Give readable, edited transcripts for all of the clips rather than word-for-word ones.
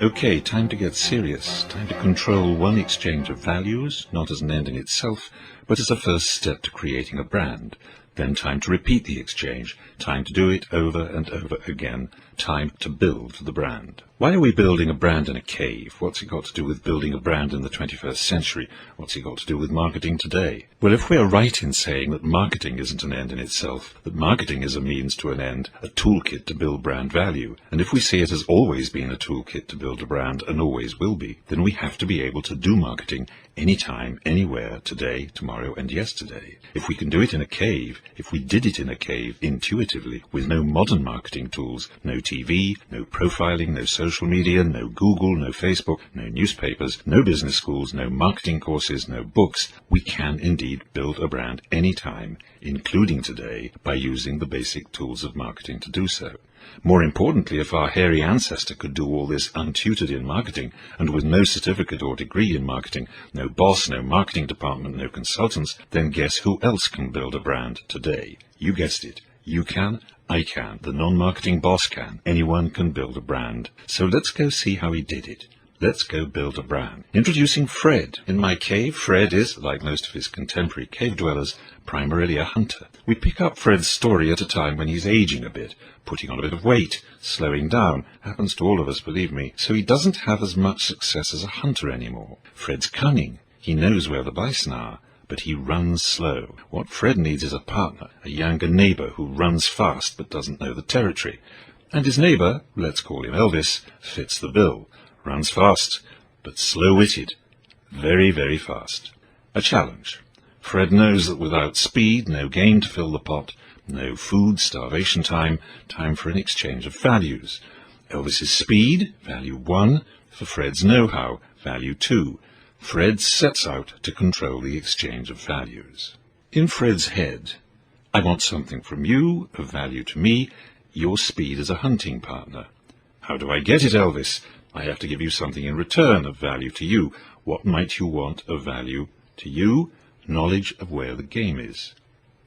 Okay, time to get serious. Time to control one exchange of values, not as an end in itself, but as a first step to creating a brand. Then time to repeat the exchange, time to do it over and over again, time to build the brand. Why are we building a brand in a cave? What's it got to do with building a brand in the 21st century? What's it got to do with marketing today? Well, if we're right in saying that marketing isn't an end in itself, that marketing is a means to an end, a toolkit to build brand value, and if we see it has always been a toolkit to build a brand and always will be, then we have to be able to do marketing anytime, anywhere, today, tomorrow, and yesterday. If we can do it in a cave, if we did it in a cave intuitively, with no modern marketing tools, no TV, no profiling, no social media, no Google, no Facebook, no newspapers, no business schools, no marketing courses, no books, we can indeed build a brand anytime, including today, by using the basic tools of marketing to do so. More importantly, if our hairy ancestor could do all this untutored in marketing, and with no certificate or degree in marketing, no boss, no marketing department, no consultants, then guess who else can build a brand today? You guessed it. You can, I can, the non-marketing boss can. Anyone can build a brand. So let's go see how he did it. Let's go build a brand. Introducing Fred. In my cave, Fred is, like most of his contemporary cave dwellers, primarily a hunter. We pick up Fred's story at a time when he's aging a bit, putting on a bit of weight, slowing down. Happens to all of us, believe me. So he doesn't have as much success as a hunter anymore. Fred's cunning. He knows where the bison are, but he runs slow. What Fred needs is a partner, a younger neighbor who runs fast but doesn't know the territory. And his neighbor, let's call him Elvis, fits the bill. Runs fast, but slow-witted. Very, very fast. A challenge. Fred knows that without speed, no game to fill the pot, no food, starvation time, time for an exchange of values. Elvis's speed, value 1, for Fred's know-how, value 2. Fred sets out to control the exchange of values. In Fred's head, I want something from you, of value to me, your speed as a hunting partner. How do I get it, Elvis? I have to give you something in return of value to you. What might you want of value to you? Knowledge of where the game is.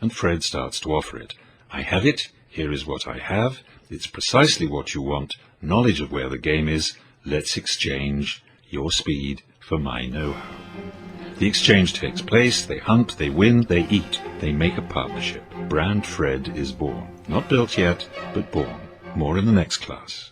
And Fred starts to offer it. I have it. Here is what I have. It's precisely what you want. Knowledge of where the game is. Let's exchange your speed for my know-how. The exchange takes place. They hunt, they win, they eat. They make a partnership. Brand Fred is born. Not built yet, but born. More in the next class.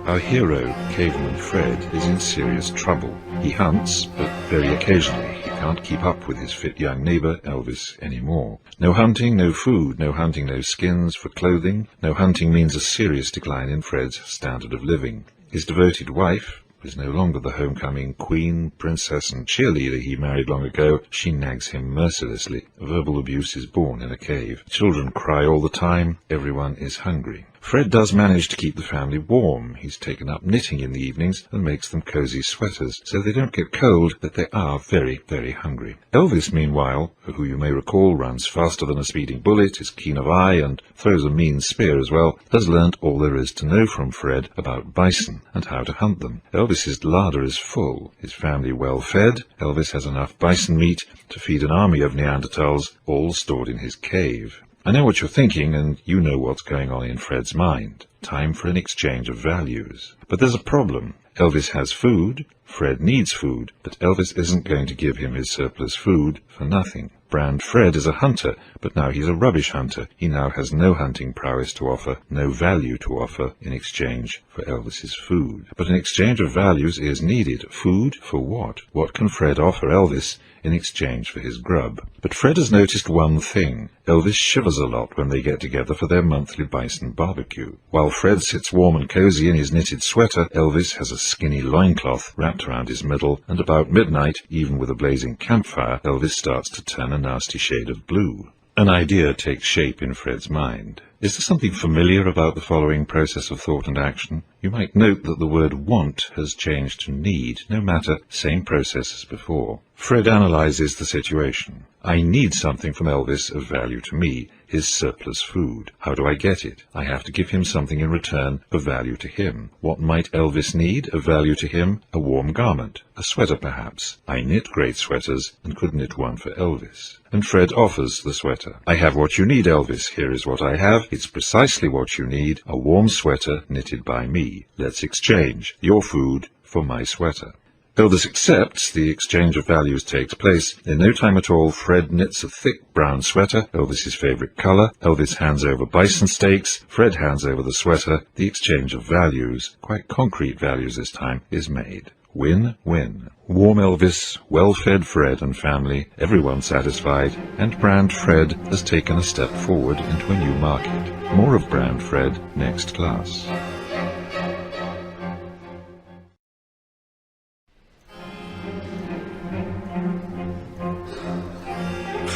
Our hero, Caveman Fred, is in serious trouble. He hunts, but very occasionally. He can't keep up with his fit young neighbor, Elvis, anymore. No hunting, no food. No hunting, no skins for clothing. No hunting means a serious decline in Fred's standard of living. His devoted wife is no longer the homecoming queen, princess, and cheerleader he married long ago. She nags him mercilessly. Verbal abuse is born in a cave. Children cry all the time. Everyone is hungry. Fred does manage to keep the family warm. He's taken up knitting in the evenings and makes them cozy sweaters, so they don't get cold, but they are very, very hungry. Elvis, meanwhile, who you may recall runs faster than a speeding bullet, is keen of eye, and throws a mean spear as well, has learnt all there is to know from Fred about bison and how to hunt them. Elvis's larder is full, his family well fed. Elvis has enough bison meat to feed an army of Neanderthals, all stored in his cave. I know what you're thinking, and you know what's going on in Fred's mind. Time for an exchange of values. But there's a problem. Elvis has food, Fred needs food, but Elvis isn't going to give him his surplus food for nothing. Brand Fred is a hunter, but now he's a rubbish hunter. He now has no hunting prowess to offer, no value to offer in exchange for Elvis's food. But an exchange of values is needed. Food for what? What can Fred offer Elvis in exchange for his grub? But Fred has noticed one thing. Elvis shivers a lot when they get together for their monthly bison barbecue. While Fred sits warm and cozy in his knitted sweater, Elvis has a skinny loincloth wrapped around his middle, and about midnight, even with a blazing campfire, Elvis starts to turn a nasty shade of blue. An idea takes shape in Fred's mind. Is there something familiar about the following process of thought and action? You might note that the word want has changed to need. No matter, same process as before. Fred analyzes the situation. I need something from Elvis of value to me. his surplus food. How do I get it? I have to give him something in return of value to him. What might Elvis need of value to him? A warm garment, a sweater perhaps. I knit great sweaters and could knit one for Elvis. And Fred offers the sweater. I have what you need, Elvis. Here is what I have. It's precisely what you need. A warm sweater knitted by me. Let's exchange your food for my sweater. Elvis accepts. The exchange of values takes place. In no time at all, Fred knits a thick brown sweater, Elvis's favorite color. Elvis hands over bison steaks. Fred hands over the sweater. The exchange of values, quite concrete values this time, is made. Win-win. Warm Elvis, well-fed Fred and family, everyone satisfied, and Brand Fred has taken a step forward into a new market. More of Brand Fred next class.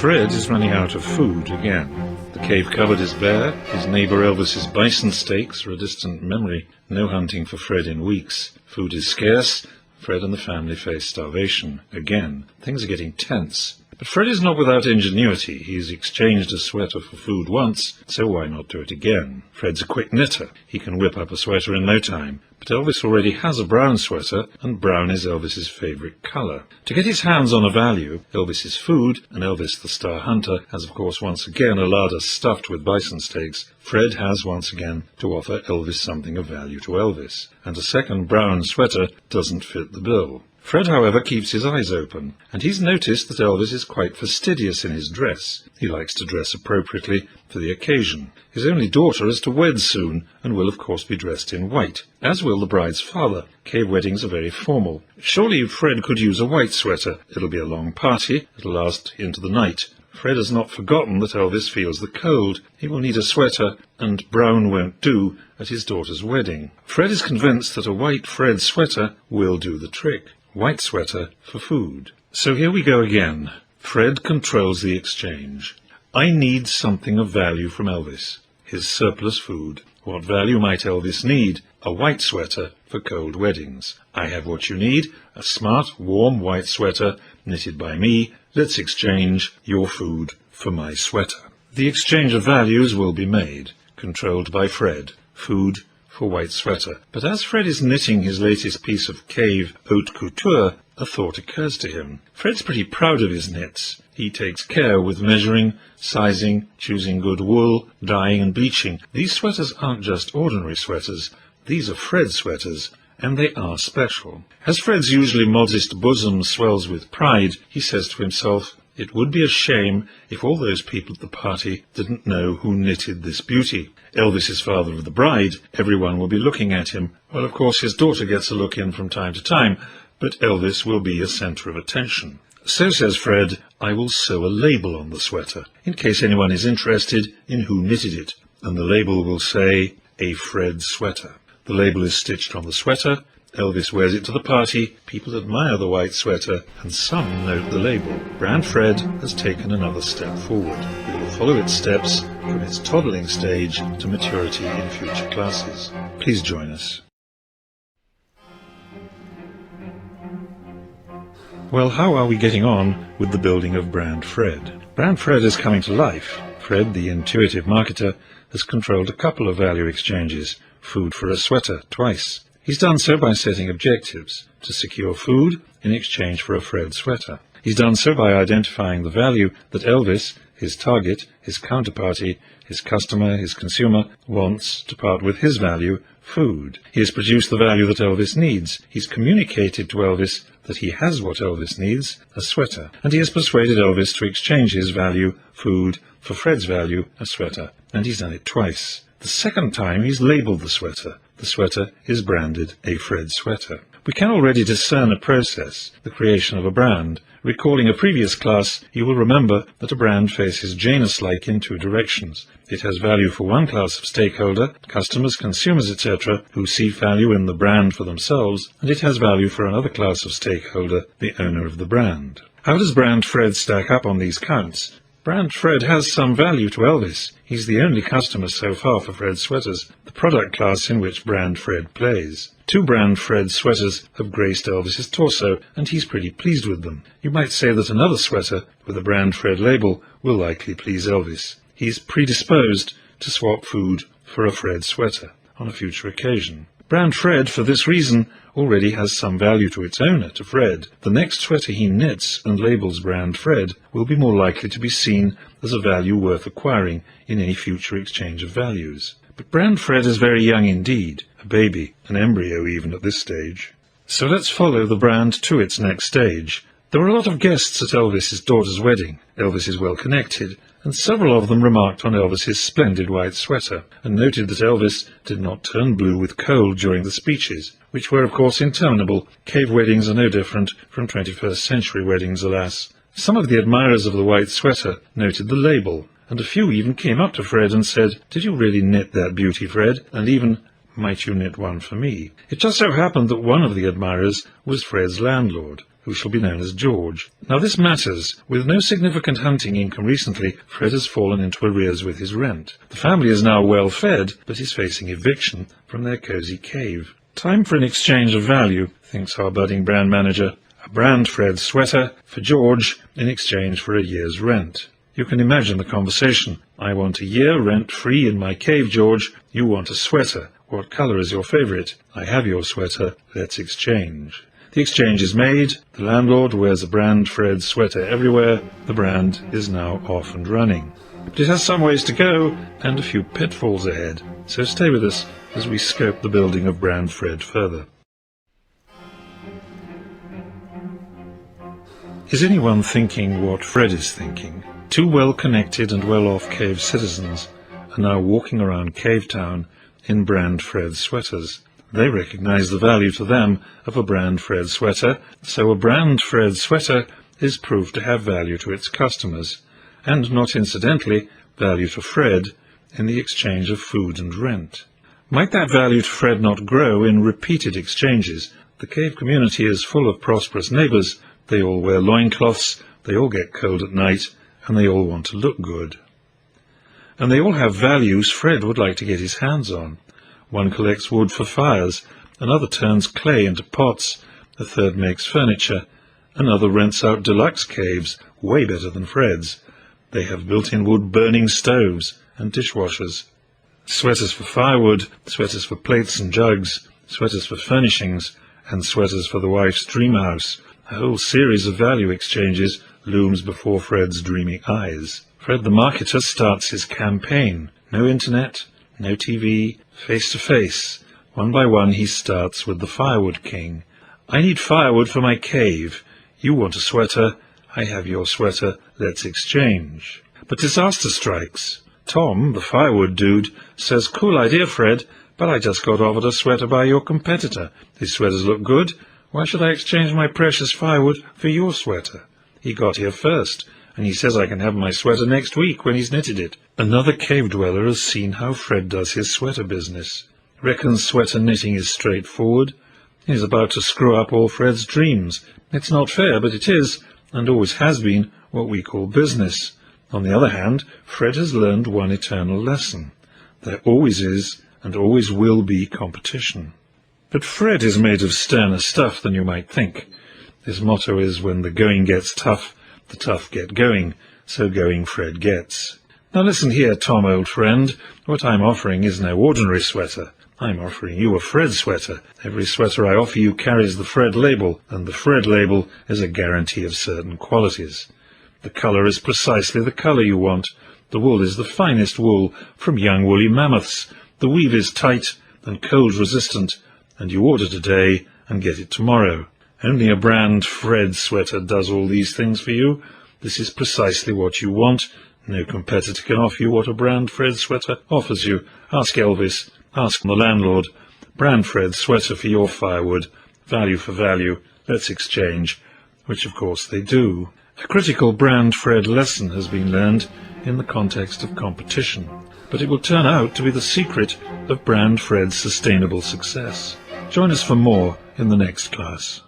Fred is running out of food again. The cave cupboard is bare. His neighbor Elvis's bison steaks are a distant memory. No hunting for Fred in weeks. Food is scarce. Fred and the family face starvation. Again, things are getting tense. But Fred is not without ingenuity. He's exchanged a sweater for food once, so why not do it again? Fred's a quick knitter. He can whip up a sweater in no time. But Elvis already has a brown sweater, and brown is Elvis's favorite color. To get his hands on a value, Elvis's food, and Elvis the star hunter has of course once again a larder stuffed with bison steaks, Fred has once again to offer Elvis something of value to Elvis, and a second brown sweater doesn't fit the bill. Fred, however, keeps his eyes open, and he's noticed that Elvis is quite fastidious in his dress. He likes to dress appropriately for the occasion. His only daughter is to wed soon, and will of course be dressed in white, as will the bride's father. Cave weddings are very formal. Surely Fred could use a white sweater. It'll be a long party. It'll last into the night. Fred has not forgotten that Elvis feels the cold. He will need a sweater, and brown won't do at his daughter's wedding. Fred is convinced that a white Fred sweater will do the trick. White sweater for food. So here we go again. Fred controls the exchange. I need something of value from Elvis. His surplus food. What value might Elvis need? A white sweater for cold weddings. I have what you need. A smart, warm white sweater knitted by me. Let's exchange your food for my sweater. The exchange of values will be made. Controlled by Fred. Food for white sweater. But as Fred is knitting his latest piece of cave haute couture, a thought occurs to him. Fred's pretty proud of his knits. He takes care with measuring, sizing, choosing good wool, dyeing and bleaching. These sweaters aren't just ordinary sweaters. These are Fred sweaters, and they are special. As Fred's usually modest bosom swells with pride, he says to himself, it would be a shame if all those people at the party didn't know who knitted this beauty. Elvis is father of the bride. Everyone will be looking at him. Well, of course, his daughter gets a look in from time to time, but Elvis will be a centre of attention. So, says Fred, I will sew a label on the sweater, in case anyone is interested in who knitted it, and the label will say, a Fred sweater. The label is stitched on the sweater. Elvis wears it to the party, people admire the white sweater, and some note the label. Brand Fred has taken another step forward. We will follow its steps from its toddling stage to maturity in future classes. Please join us. Well, how are we getting on with the building of Brand Fred? Brand Fred is coming to life. Fred, the intuitive marketer, has controlled a couple of value exchanges. Food for a sweater, twice. He's done so by setting objectives to secure food in exchange for a Fred sweater. He's done so by identifying the value that Elvis, his target, his counterparty, his customer, his consumer, wants to part with his value, food. He has produced the value that Elvis needs. He's communicated to Elvis that he has what Elvis needs, a sweater. And he has persuaded Elvis to exchange his value, food, for Fred's value, a sweater. And he's done it twice. The second time he's labelled the sweater. The sweater is branded a Fred sweater. We can already discern a process, the creation of a brand. Recalling a previous class, you will remember that a brand faces Janus-like in two directions. It has value for one class of stakeholder, customers, consumers, etc., who see value in the brand for themselves, and it has value for another class of stakeholder, the owner of the brand. How does Brand Fred stack up on these counts? Brand Fred has some value to Elvis. He's the only customer so far for Fred sweaters, the product class in which Brand Fred plays. Two Brand Fred sweaters have graced Elvis's torso, and he's pretty pleased with them. You might say that another sweater with a Brand Fred label will likely please Elvis. he's predisposed to swap food for a Fred sweater on a future occasion. Brand Fred, for this reason, already has some value to its owner, to Fred. The next sweater he knits and labels Brand Fred will be more likely to be seen as a value worth acquiring in any future exchange of values. But Brand Fred is very young indeed, a baby, an embryo even at this stage. So let's follow the brand to its next stage. There were a lot of guests at Elvis's daughter's wedding. Elvis is well connected, and several of them remarked on Elvis's splendid white sweater, and noted that Elvis did not turn blue with cold during the speeches, which were of course interminable. Cave weddings are no different from 21st century weddings, alas. Some of the admirers of the white sweater noted the label, and a few even came up to Fred and said, "Did you really knit that beauty, Fred? And even, might you knit one for me?" It just so happened that one of the admirers was Fred's landlord, who shall be known as George. Now this matters. With no significant hunting income recently, Fred has fallen into arrears with his rent. The family is now well fed, but is facing eviction from their cosy cave. Time for an exchange of value, thinks our budding brand manager. A Brand Fred sweater for George in exchange for a year's rent. You can imagine the conversation. "I want a year rent-free in my cave, George. You want a sweater. What colour is your favourite? I have your sweater. Let's exchange." The exchange is made. The landlord wears a Brand Fred sweater everywhere. The brand is now off and running. But it has some ways to go and a few pitfalls ahead. So stay with us as we scope the building of Brand Fred further. Is anyone thinking what Fred is thinking? Two well-connected and well-off cave citizens are now walking around Cave Town in Brand Fred sweaters. They recognize the value to them of a Brand Fred sweater, so a Brand Fred sweater is proved to have value to its customers, and not incidentally, value to Fred in the exchange of food and rent. Might that value to Fred not grow in repeated exchanges? The cave community is full of prosperous neighbors. They all wear loincloths, they all get cold at night, and they all want to look good. And they all have values Fred would like to get his hands on. One collects wood for fires, another turns clay into pots, a third makes furniture, another rents out deluxe caves, way better than Fred's. They have built-in wood-burning stoves and dishwashers. Sweaters for firewood, sweaters for plates and jugs, sweaters for furnishings, and sweaters for the wife's dream house. A whole series of value exchanges looms before Fred's dreamy eyes. Fred the marketer starts his campaign. No internet, no TV, face-to-face. One by one he starts with the Firewood King. "I need firewood for my cave. You want a sweater. I have your sweater. Let's exchange." But disaster strikes. Tom, the firewood dude, says, "Cool idea, Fred, but I just got offered a sweater by your competitor. His sweaters look good. Why should I exchange my precious firewood for your sweater? He got here first, and he says I can have my sweater next week when he's knitted it." Another cave dweller has seen how Fred does his sweater business. Reckons sweater knitting is straightforward. He's about to screw up all Fred's dreams. It's not fair, but it is, and always has been, what we call business. On the other hand, Fred has learned one eternal lesson. There always is, and always will be, competition. But Fred is made of sterner stuff than you might think. His motto is, when the going gets tough, the tough get going, so going Fred gets. Now listen here, Tom, old friend. What I'm offering is no ordinary sweater. I'm offering you a Fred sweater. Every sweater I offer you carries the Fred label, and the Fred label is a guarantee of certain qualities. The colour is precisely the colour you want. The wool is the finest wool from young woolly mammoths. The weave is tight and cold resistant, and you order today and get it tomorrow. Only a Brand Fred sweater does all these things for you. This is precisely what you want. No competitor can offer you what a Brand Fred sweater offers you. Ask Elvis. Ask the landlord. Brand Fred sweater for your firewood. Value for value. Let's exchange. Which of course they do. A critical Brand Fred lesson has been learned in the context of competition, but it will turn out to be the secret of Brand Fred's sustainable success. Join us for more in the next class.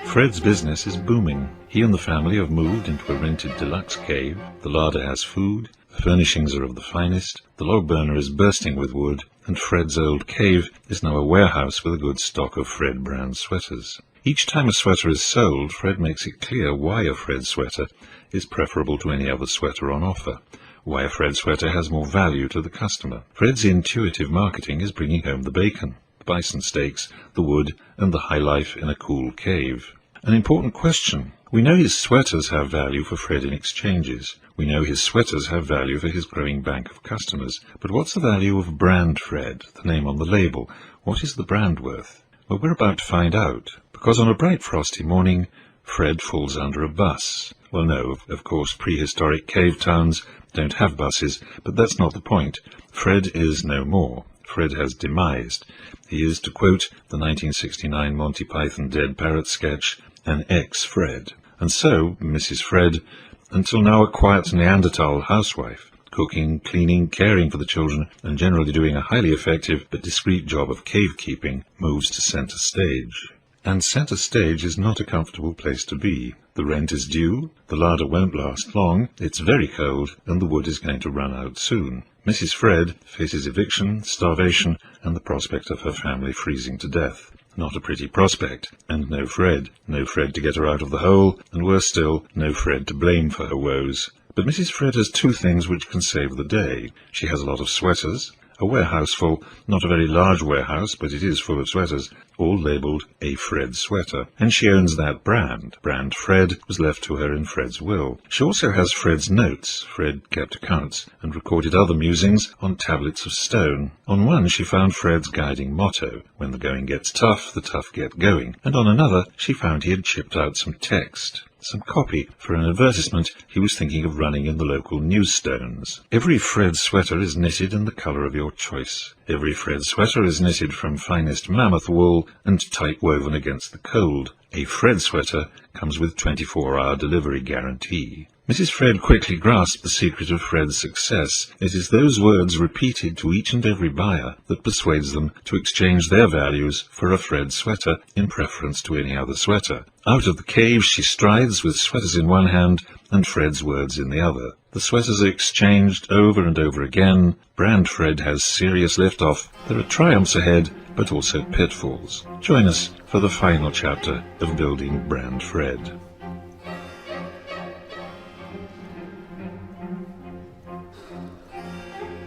Fred's business is booming. He and the family have moved into a rented deluxe cave. The larder has food, the furnishings are of the finest, the log burner is bursting with wood, and Fred's old cave is now a warehouse with a good stock of Fred brand sweaters. Each time a sweater is sold, Fred makes it clear why a Fred sweater is preferable to any other sweater on offer, why a Fred sweater has more value to the customer. Fred's intuitive marketing is bringing home the bacon, the bison steaks, the wood, and the high life in a cool cave. An important question. We know his sweaters have value for Fred in exchanges. We know his sweaters have value for his growing bank of customers. But what's the value of brand Fred, the name on the label? What is the brand worth? Well, we're about to find out, because on a bright frosty morning, Fred falls under a bus. Well, no, of course, prehistoric cave towns don't have buses, but that's not the point. Fred is no more. Fred has demised. He is, to quote the 1969 Monty Python Dead Parrot sketch, an ex-Fred. And so, Mrs. Fred, until now a quiet Neanderthal housewife, cooking, cleaning, caring for the children, and generally doing a highly effective but discreet job of cave-keeping, moves to centre stage. And centre stage is not a comfortable place to be. The rent is due, the larder won't last long, it's very cold, and the wood is going to run out soon. Mrs. Fred faces eviction, starvation, and the prospect of her family freezing to death. Not a pretty prospect, and no Fred. No Fred to get her out of the hole, and worse still, no Fred to blame for her woes. But Mrs. Fred has two things which can save the day. She has a lot of sweaters, a warehouse full, not a very large warehouse, but it is full of sweaters, all labelled a Fred sweater, and she owns that brand. Brand Fred was left to her in Fred's will. She also has Fred's notes. Fred kept accounts and recorded other musings on tablets of stone. On one she found Fred's guiding motto, when the going gets tough, the tough get going, and on another she found he had chipped out some text, some copy for an advertisement he was thinking of running in the local newsstones. Every Fred sweater is knitted in the colour of your choice. Every Fred sweater is knitted from finest mammoth wool and tight woven against the cold. A Fred sweater comes with 24-hour delivery guarantee. Mrs. Fred quickly grasped the secret of Fred's success. It is those words repeated to each and every buyer that persuades them to exchange their values for a Fred sweater in preference to any other sweater. Out of the cave she strides with sweaters in one hand and Fred's words in the other. The sweaters are exchanged over and over again. Brand Fred has serious liftoff. There are triumphs ahead, but also pitfalls. Join us for the final chapter of Building Brand Fred.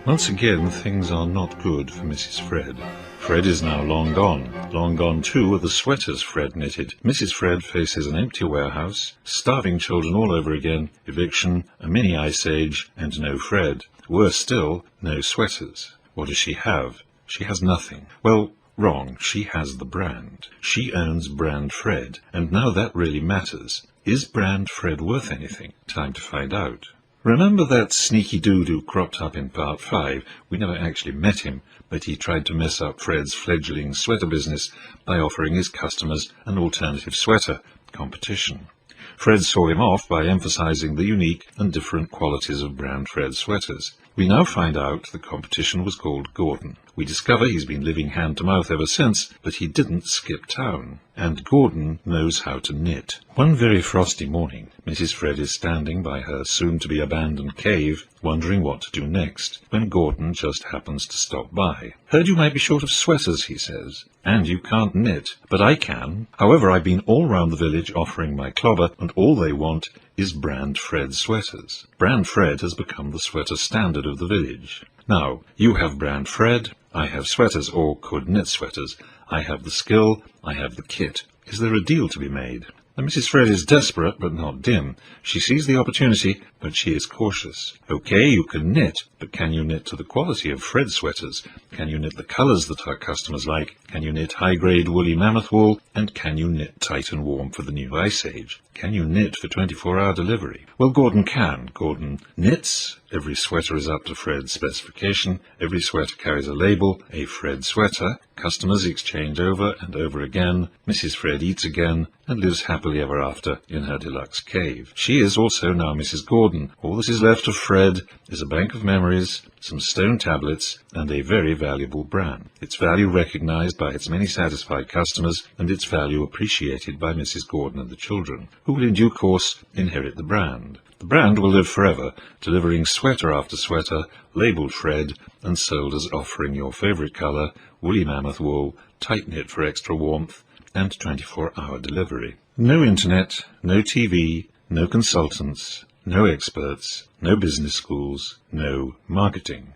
Once again, things are not good for Mrs. Fred. Fred is now long gone. Long gone, too, are the sweaters Fred knitted. Mrs. Fred faces an empty warehouse, starving children all over again, eviction, a mini ice age, and no Fred. Worse still, no sweaters. What does she have? She has nothing. Well, wrong. She has the brand. She owns Brand Fred, and now that really matters. Is Brand Fred worth anything? Time to find out. Remember that sneaky dude who cropped up in part 5? We never actually met him, but he tried to mess up Fred's fledgling sweater business by offering his customers an alternative sweater competition. Fred saw him off by emphasizing the unique and different qualities of Brand Fred sweaters. We now find out the competition was called Gordon. We discover he's been living hand to mouth ever since, but he didn't skip town. And Gordon knows how to knit. One very frosty morning, Mrs. Fred is standing by her soon-to-be-abandoned cave, wondering what to do next, when Gordon just happens to stop by. "Heard you might be short of sweaters," he says. "And you can't knit, but I can. However, I've been all round the village offering my clobber, and all they want is Brand Fred sweaters." Brand Fred has become the sweater standard of the village. Now, you have Brand Fred, I have sweaters, or could knit sweaters. I have the skill, I have the kit. Is there a deal to be made? Now, Mrs. Fred is desperate, but not dim. She sees the opportunity, but she is cautious. Okay, you can knit, but can you knit to the quality of Fred sweaters? Can you knit the colours that our customers like? Can you knit high-grade woolly mammoth wool? And can you knit tight and warm for the new ice age? Can you knit for 24-hour delivery? Well, Gordon can. Gordon knits. Every sweater is up to Fred's specification. Every sweater carries a label, a Fred sweater. Customers exchange over and over again. Mrs. Fred eats again and lives happily ever after in her deluxe cave. She is also now Mrs. Gordon. All that is left of Fred is a bank of memories, some stone tablets, and a very valuable brand. Its value recognized by its many satisfied customers, and its value appreciated by Mrs. Gordon and the children, who will in due course inherit the brand. The brand will live forever, delivering sweater after sweater, labelled Fred, and sold as offering your favourite colour, woolly mammoth wool, tight knit for extra warmth, and 24-hour delivery. No internet, no TV, no consultants, no experts, no business schools, no marketing.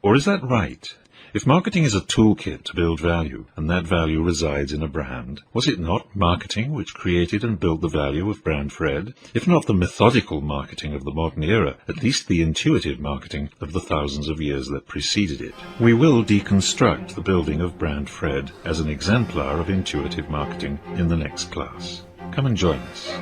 Or is that right? If marketing is a toolkit to build value, and that value resides in a brand, was it not marketing which created and built the value of Brand Fred? If not the methodical marketing of the modern era, at least the intuitive marketing of the thousands of years that preceded it. We will deconstruct the building of Brand Fred as an exemplar of intuitive marketing in the next class. Come and join us.